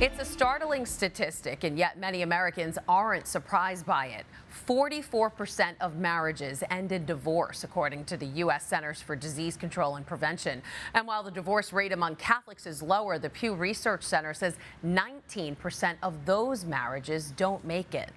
It's a startling statistic, and yet many Americans aren't surprised by it. 44% of marriages end in divorce, according to the U.S. Centers for Disease Control and Prevention. And while the divorce rate among Catholics is lower, the Pew Research Center says 19% of those marriages don't make it.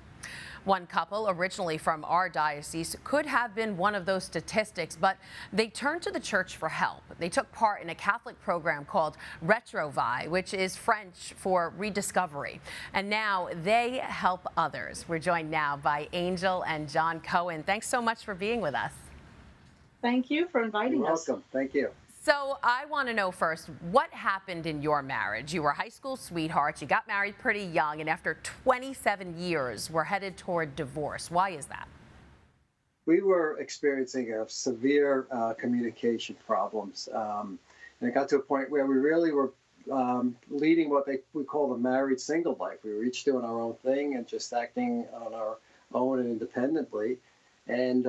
One couple, originally from our diocese, could have been one of those statistics, but they turned to the church for help. They took part in a Catholic program called Retrouvaille, which is French for rediscovery. And now they help others. We're joined now by Angel and John Coen. Thanks so much for being with us. Thank you for inviting You're us. welcome. Thank you. So I want to know first, what happened in your marriage? You were high school sweethearts, you got married pretty young, and after 27 years, were headed toward divorce. Why is that? We were experiencing a severe communication problems. And it got to a point where we really were leading what we call the married single life. We were each doing our own thing and just acting on our own and independently. And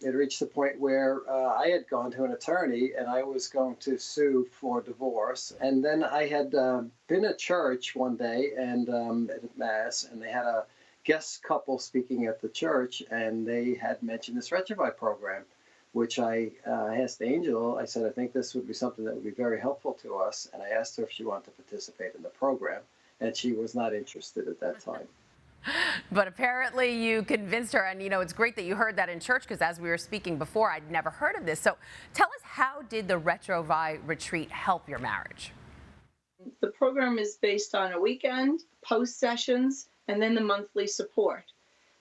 it reached the point where I had gone to an attorney and I was going to sue for divorce. And then I had been at church one day and at Mass, and they had a guest couple speaking at the church, and they had mentioned this Retrouvaille program, which I asked Angel. I said, I think this would be something that would be very helpful to us. And I asked her if she wanted to participate in the program, and she was not interested at that time. But apparently you convinced her, and it's great that you heard that in church, because as we were speaking before, I'd never heard of this. So tell us, how did the Retrouvaille retreat help your marriage? The program is based on a weekend, post sessions, and then the monthly support.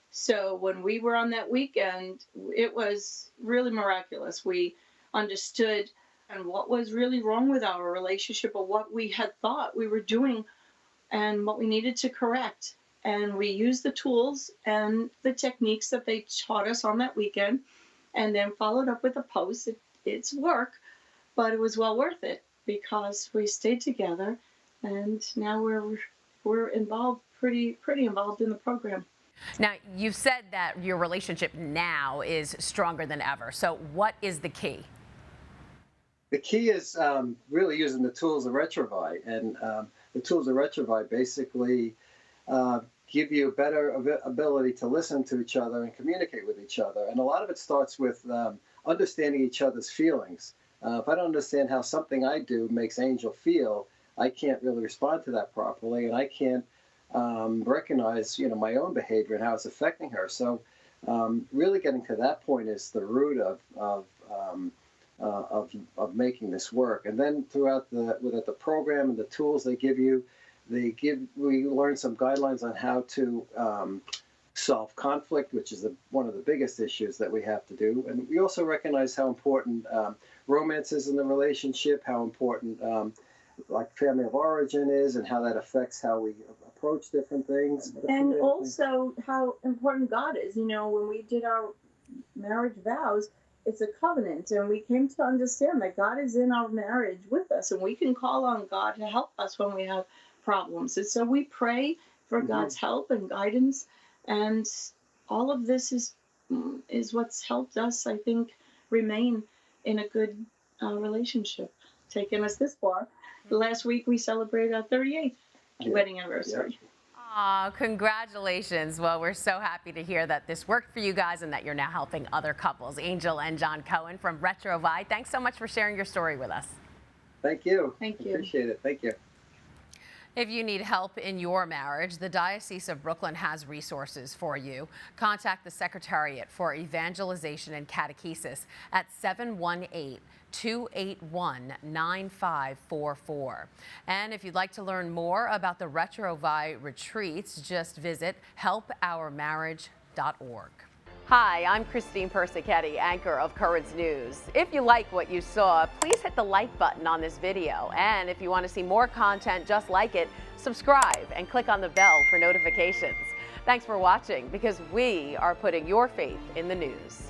So when we were on that weekend, it was really miraculous. We understood and what was really wrong with our relationship, or what we had thought we were doing and what we needed to correct. And we used the tools and the techniques that they taught us on that weekend, and then followed up with a post. It's work, but it was well worth it because we stayed together, and now we're involved, pretty involved in the program. Now, you've said that your relationship now is stronger than ever. So what is the key? The key is really using the tools of Retrouvaille. And the tools of Retrouvaille basically give you a better ability to listen to each other and communicate with each other. And a lot of it starts with understanding each other's feelings. If I don't understand how something I do makes Angel feel, I can't really respond to that properly, and I can't recognize, my own behavior and how it's affecting her. So really getting to that point is the root of making this work. And then throughout the program and the tools they give you, we learn some guidelines on how to solve conflict, which is one of the biggest issues that we have to do. And we also recognize how important romance is in the relationship, how important like family of origin is, and how that affects how we approach different things. And also how important God is. When we did our marriage vows, it's a covenant, and we came to understand that God is in our marriage with us, and we can call on God to help us when we have problems. And so we pray for God's help and guidance, and all of this is what's helped us, I think, remain in a good relationship, taking us this far. Last week we celebrated our 38th wedding anniversary. Aw, congratulations. Well, we're so happy to hear that this worked for you guys and that you're now helping other couples. Angel and John Coen from Retrouvaille, thanks so much for sharing your story with us. Thank you. Thank you. Appreciate it. Thank you. If you need help in your marriage, the Diocese of Brooklyn has resources for you. Contact the Secretariat for Evangelization and Catechesis at 718-281-9544. And if you'd like to learn more about the Retrouvaille retreats, just visit helpourmarriage.org. Hi, I'm Christine Persichetti, anchor of Coens News. If you like what you saw, please hit the like button on this video. And if you want to see more content just like it, subscribe and click on the bell for notifications. Thanks for watching, because we are putting your faith in the news.